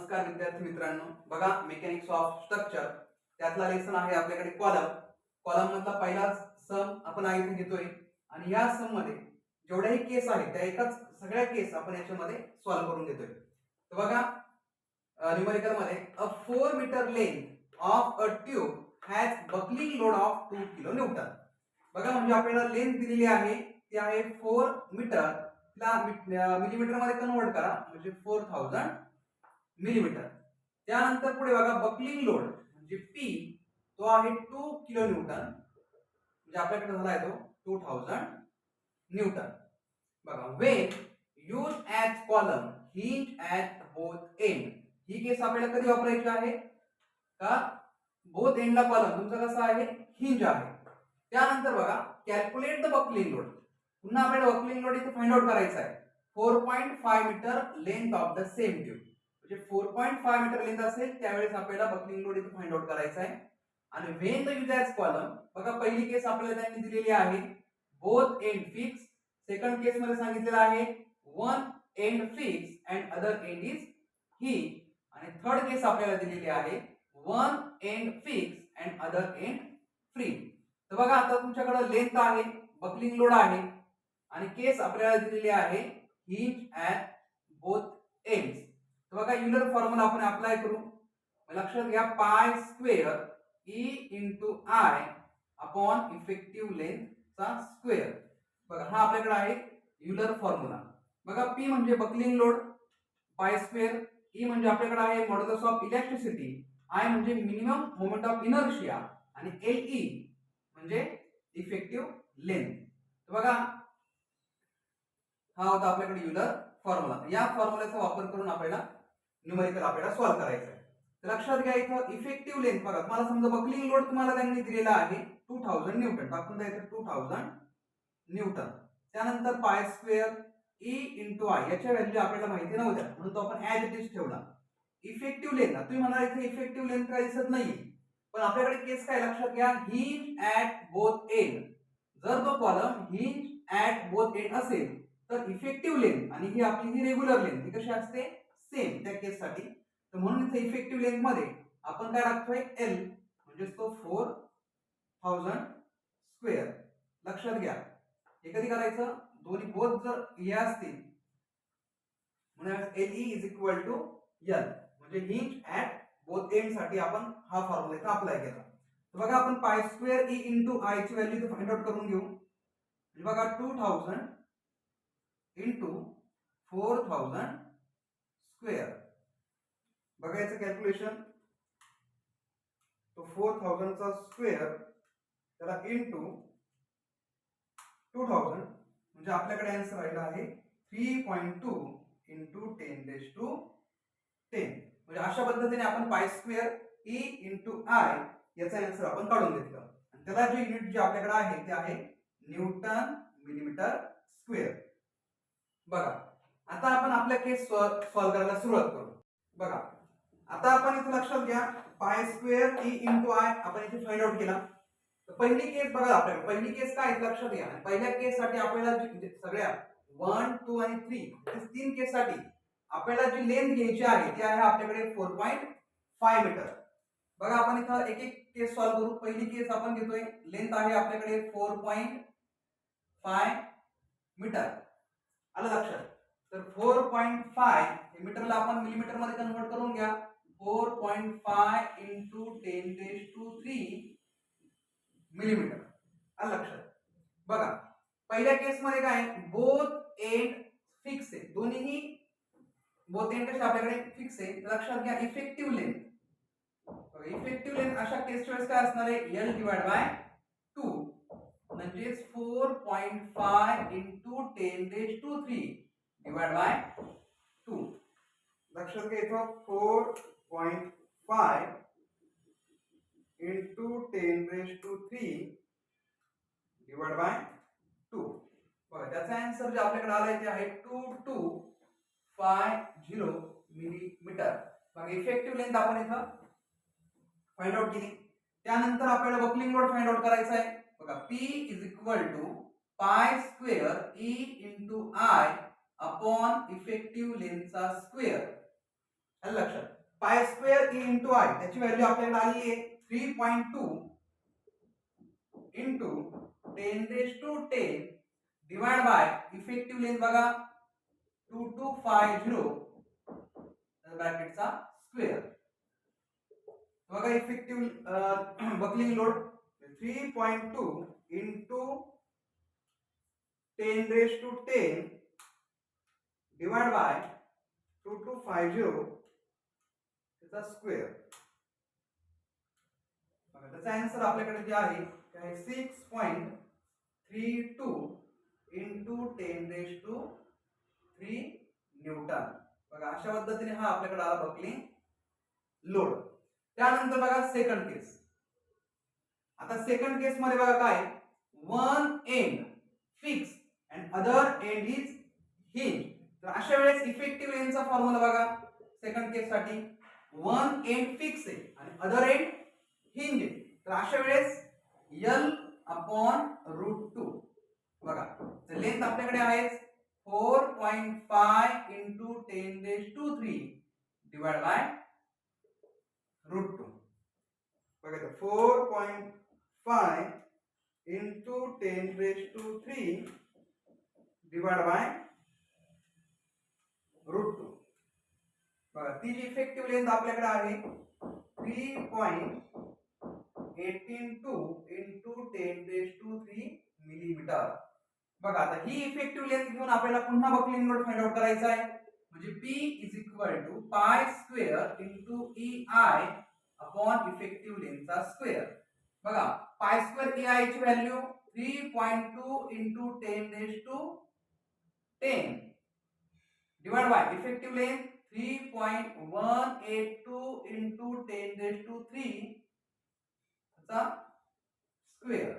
नमस्कार विद्यार्थी मित्रांनो, बघा मेकॅनिक्स ऑफ स्ट्रक्चर त्यातला लेसन आहे आपल्याकडे कॉलम. कॉलम मधला पहिला सम आपण इथे घेतोय आणि या सम मध्ये जेवढ्याही केस आहेत त्या एकाच सगळ्या केस आपण याच्यामध्ये सॉल्व्ह करून घेतोय. तर बघा न्यूमेरिकल मध्ये a 4 metre length of a tube has buckling load of 2 kilo newton. बघा म्हणजे आपल्याला लेंथ दिलेली आहे ती आहे 4 मीटर. तिला मिलीमीटर मध्ये कन्वर्ट करा म्हणजे 4000 मिलीमीटर. त्यानंतर पुढे बघा बकलिंग लोड म्हणजे पी तो आहे 2 किलो न्यूटन म्हणजे आपल्याकडे झाला आहे तो 2000 न्यूटन. बघा when use as column hinge at both end. ही केस आपल्याला कधी वापरायची आहे का बोथ एंडला कॉलम तुमचा कसा आहे हिंज आहे. त्यानंतर बघा कॅल्क्युलेट द बकलिंग लोड. पुन्हा आपल्याला बकलिंग लोड इथे फाइंड आउट करायचा आहे. 4.5 metre length of the same tube म्हणजे 4.5 मीटर लेंथ असेल त्यावेळेस आपल्याला बकलिंग लोड इथे फाइंड आउट करायचा आहे. आणि when the use as column बघा पहिली केस आपल्याला त्यांनी दिलेली आहे both end fix. Second case मध्ये सांगितलेलं आहे one end fix and other end is he. आणि थर्ड केस आपल्याला दिलेली आहे one end fix and other end free. तर बघा आता तुमच्याकडे लेंथ आहे बकलिंग लोड आहे आणि केस आपल्याला दिलेली आहे हिंज ॲट बोथ एंड्स. तर बघा युलर फॉर्म्युला आपण अप्लाय करू. लक्षात घ्या पाय square E into I upon effective length चा स्क्वेअर. बघा हा आपल्याकडे आहे युलर फॉर्म्युला. बघा पी म्हणजे बकलिंग लोड, पाय स्क्वेअर, ई म्हणजे आपल्याकडे आहे मॉड्युलस ऑफ इलेक्ट्रिसिटी, आय म्हणजे मिनिमम मोमेंट ऑफ इनर्शिया आणि एल ई म्हणजे इफेक्टिव्ह लेंथ. बघा हा होता आपल्याकडे युलर फॉर्म्युला. या फॉर्म्युल्याचा वापर करून आपल्याला न्यूमेरिकल आपल्याला सॉल्व्ह करायचं आहे. तर लक्षात घ्या इथं इफेक्टिव्ह लेंथ बघा तुम्हाला समजा बकलिंग लोड तुम्हाला त्यांनी दिलेला आहे 2000 न्यूटन. टाकून द्या इथे 2000 न्यूटन. त्यानंतर पाय स्क्वेअर ई इंटू आय याच्या व्हॅल्यू आपल्याला माहिती नव्हत्या म्हणून तो आपण ॲज इट इज ठेवला. इफेक्टिव्ह लेंथ तुम्ही म्हणाल इथे इफेक्टिव्ह लेंथ काय दिसत नाही पण आपल्याकडे केस काय लक्षात घ्या हिंज ॲट बोथ एंड. जर तो column hinge at both end असेल तर इफेक्टिव्ह लेंथ आणि ही आपली ही रेग्युलर लेंथ ही कशी असते सेम त्या केस साठी. तर म्हणून इथे इफेक्टिव्ह लेंथ मध्ये आपण काय राखतोय एल म्हणजे तो 4000 स्क्वेअर. लक्षात घ्या हे कधी करायचं दोन्ही बोथ जर हे असतील म्हणून L E is equal to L म्हणजे हिंज ॲट बोथ एंड साठी आपण हा फॉर्म्युला इथे अप्लाय केला. तर बघा आपण पाय स्क्वेअर ई इंटू आय ची व्हॅल्यू इथे फाइंड आउट करून घेऊ. म्हणजे बघा 2000 इंटू 4000 स्क्वेअर. बघा याचं कॅल्क्युलेशन तो 4000 चा स्क्वेअर त्याला इंटू 2000 म्हणजे आपल्याकडे आन्सर राहिला आहे 3.2 इंटू 10⁻10. म्हणजे अशा पद्धतीने आपण पाय स्क्वेअर ई इंटू आय याचा आन्सर आपण काढून घेतला. आणि त्याला जे युनिट जे आपल्याकडे आहे ते आहे न्यूटन मिलीमीटर स्क्वेअर. बघा आता आपण आपल्या केस सॉल्व्ह करायला सुरुवात करू. बघा आता आपण इथे लक्षात घ्या पाय स्क्वेअर ई इंटू आय आपण इथे फाइंड आउट केला. तर पहिली केस बघा आपल्याकडे पहिली केस काय लक्षात घ्या. पहिल्या केस साठी आपल्याला सगळ्या 1 2 आणि 3 तीन केस साठी आपल्याला जी लेंथ घ्यायची आहे ती आहे आपल्याकडे 4.5 मीटर. बघा आपण इथं एक एक केस सॉल्व्ह करू. पहिली केस आपण घेतोय लेंथ आहे आपल्याकडे 4.5 मीटर. आलं लक्षात. तर 4.5 हे मीटरला आपण मिलीमीटर मध्ये कन्वर्ट करून घ्या. 4.5 इंटू 10⁻³ मिलीमीटर. आलं लक्षात. बघा पहिल्या केस मध्ये काय बोथ एंड फिक्स आहे. दोन्हीही बोथ एंड कसे आपल्याकडे फिक्स आहे. लक्षात घ्या इफेक्टिव्ह लेंथ. इफेक्टिव्ह लेंथ अशा केसच्या वेळेस काय असणार आहे एल डिवाइड बाय 2 म्हणजे 4.5 इंटू 10⁻³ डिवाइड बाय 2. लक्षात घ्या इथं 4.5 इंटू 10⁻³ डिवाइड बाय 2. बघा त्याचा आन्सर जे आपल्याकडे आलाय ते आहे 2250 मिलीमीटर. बघा इफेक्टिव्ह लेंथ आपण इथं फाइंड आउट केली. त्यानंतर आपल्याला बकलिंग लोड फाइंड आउट करायचा आहे. बघा P is equal to pi square E into I upon effective लेंथचा स्क्वेअर. आलं लक्षात. Pi square E into I त्याची व्हॅल्यू आपल्याकडे आलेली आहे 3.2 into 10⁻10 divide by effective length बघा 2250 ब्रॅकेटचा स्क्वेअर. बघा effective buckling load 3.2 into 10⁻10 divide by 2250 त्याचा स्क्वेअर. त्याचा आन्सर आपल्याकडे जे आहे ते आहे 6.32 इंटू 10⁻3 न्यूटन. बघा अशा पद्धतीने हा आपल्याकडे आला बकलिंग लोड. त्यानंतर बघा सेकंड केस. आता सेकंड केस मध्ये बघा काय one end fix and other end is hinge. तर अशा वेळेस इफेक्टिव्ह लेंथचा फॉर्म्युला बघा सेकंड केस साठी वन एंड फिक्स आहे आणि अदर एंड हिंज आहे. तर अशा वेळेस L/√2 बघा लेंथ आपल्याकडे आहे 4.5 इंटू 10⁻3 डिवाइड बाय √2. बघा 4.5 इंटू 10⁻3 डिवाइड बाय √2. बघा ती जी इफेक्टिव्ह लेंथ आपल्याकडे आहे 3.182 इंटू 10⁻3 मिलीमीटर. बघा आता ही इफेक्टिव्ह लेंथ घेऊन आपल्याला पुन्हा बकलिंग लोड फाइंड आउट करायचा आहे. म्हणजे P pi square into EI upon effective लेंथचा स्क्वेअर. बघा पाय स्क्वेअर EI ची value 3.2 into 10⁻10 divide by effective length 3.182 into 10⁻3 चा स्क्वेअर.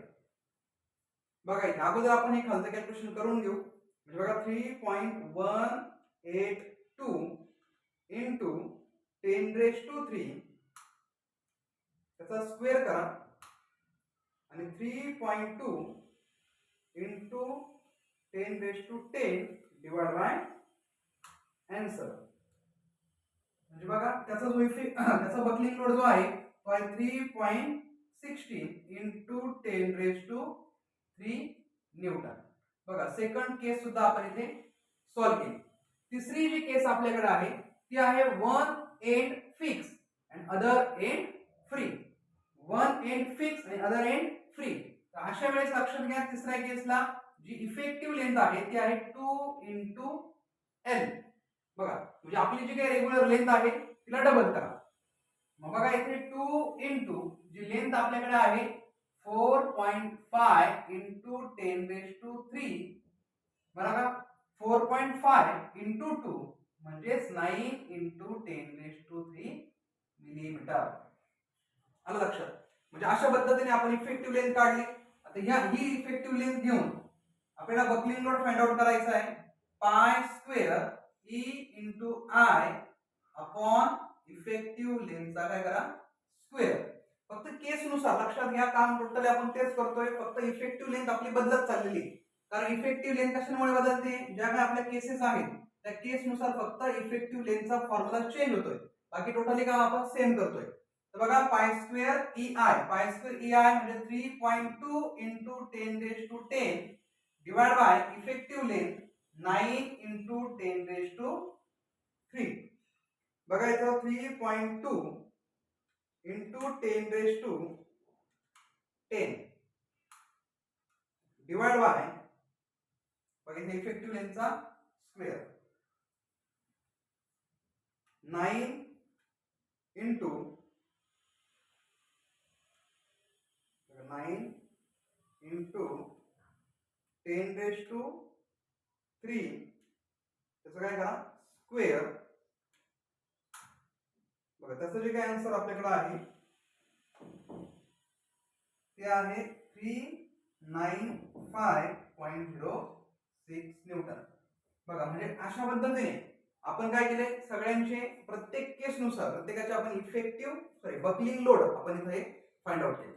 बघा इथे अगोदर आपण हे खालचं कॅल्क्युलेशन करून घेऊ. म्हणजे बघा 3.182 इंटू 10⁻3 त्याचा स्क्वेअर करा आणि 3.2 इंटू 10⁻10 डिवाइड बाय आन्सर. म्हणजे बघा त्याचा जो त्याचा बकलिंग लोड जो आहे तो आहे 3.16 इंटू 10⁻3 न्यूटन. बघा सेकंड केस सुद्धा आपण इथे सॉल्व्ह केली. तिसरी जी केस आपल्याकडे आहे ती आहे one end fix and other end free. One end fix आणि अदर एंड फ्री. तर अशा वेळेस लक्षात घ्या तिसऱ्या केसला जी इफेक्टिव्ह लेंथ आहे ती आहे 2 इंटू L. बघा म्हणजे आपली जी काही रेग्युलर लेंथ आहे तिला डबल करा. मग बघा इथे 2 इंटू जी लेंथ आपल्याकडे आहे 4.5 इंटू 10⁻3 बरोबर 4.5 इंटू 2 म्हणजेच 9 इंटू 10⁻3 मिलीमीटर. आलं लक्षात. म्हणजे अशा पद्धतीने आपण इफेक्टिव्ह लेंथ काढली. आता ही इफेक्टिव्ह लेंथ घेऊन आपल्याला बकलिंग लोड फाइंड आउट करायचा आहे. Pi square E into I upon effective लेंथचा काय करा स्क्वेअर. फक्त केस नुसार लक्षात घ्या काम टोटली आपण तेच करतोय. फक्त इफेक्टिव्ह लेंथ आपली बदलत चाललेली आहे. कारण इफेक्टिव्ह लेंथ कशामुळे बदलते ज्या काही आपल्या केसेस आहेत त्या केस नुसार फक्त इफेक्टिव्ह लेंथचा फॉर्म्युला चेंज होतोय. बाकी टोटली काम आपण सेम करतोय. तर बघा पाय स्क्वेअर EI म्हणजे 3.2 into 10⁻10 divide by effective length 9 into 10⁻3. बघा इथं 3.2 इंटू 10⁻10 डिवाइड बाय बघा इथे इफेक्टिव्ह लेंथचा स्क्वेअर 9 इंटू 10⁻3 त्याचं काय करा स्क्वेअर. बघा त्याचं जे काय आन्सर आपल्याकडे आहे ते आहे 395.06 न्यूटन. बघा म्हणजे अशा पद्धतीने आपण काय केले सगळ्यांचे प्रत्येक केस नुसार प्रत्येकाचे आपण बकलिंग लोड आपण इथे फाइंड आउट केले.